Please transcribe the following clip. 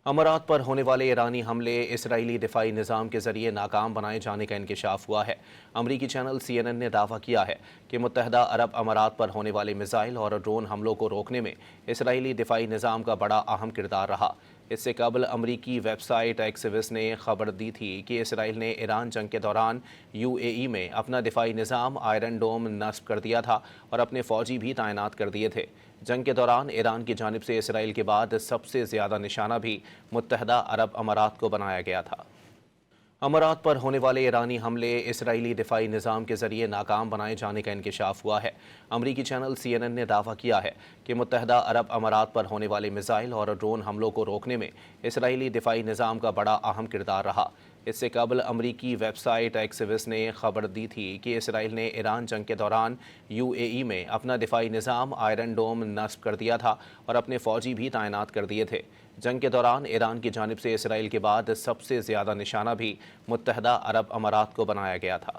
امارات پر ہونے والے ایرانی حملے اسرائیلی دفاعی نظام کے ذریعے ناکام بنائے جانے کا انکشاف ہوا ہے۔ امریکی چینل CNN نے دعویٰ کیا ہے کہ متحدہ عرب امارات پر ہونے والے میزائل اور ڈرون حملوں کو روکنے میں اسرائیلی دفاعی نظام کا بڑا اہم کردار رہا۔ اس سے قبل امریکی ویب سائٹ ایکسیوس نے خبر دی تھی کہ اسرائیل نے ایران جنگ کے دوران UAE میں اپنا دفاعی نظام آئرن ڈوم نصب کر دیا تھا اور اپنے فوجی بھی تعینات کر دیے تھے۔ جنگ کے دوران ایران کی جانب سے اسرائیل کے بعد سب سے زیادہ نشانہ بھی متحدہ عرب امارات کو بنایا گیا تھا۔ امارات پر ہونے والے ایرانی حملے اسرائیلی دفاعی نظام کے ذریعے ناکام بنائے جانے کا انکشاف ہوا ہے۔ امریکی چینل CNN نے دعویٰ کیا ہے کہ متحدہ عرب امارات پر ہونے والے میزائل اور ڈرون حملوں کو روکنے میں اسرائیلی دفاعی نظام کا بڑا اہم کردار رہا۔ اس سے قبل امریکی ویب سائٹ ایکسیوس نے خبر دی تھی کہ اسرائیل نے ایران جنگ کے دوران UAE میں اپنا دفاعی نظام آئرن ڈوم نصب کر دیا تھا اور اپنے فوجی بھی تعینات کر دیے تھے۔ جنگ کے دوران ایران کی جانب سے اسرائیل کے بعد سب سے زیادہ نشانہ بھی متحدہ عرب امارات کو بنایا گیا تھا۔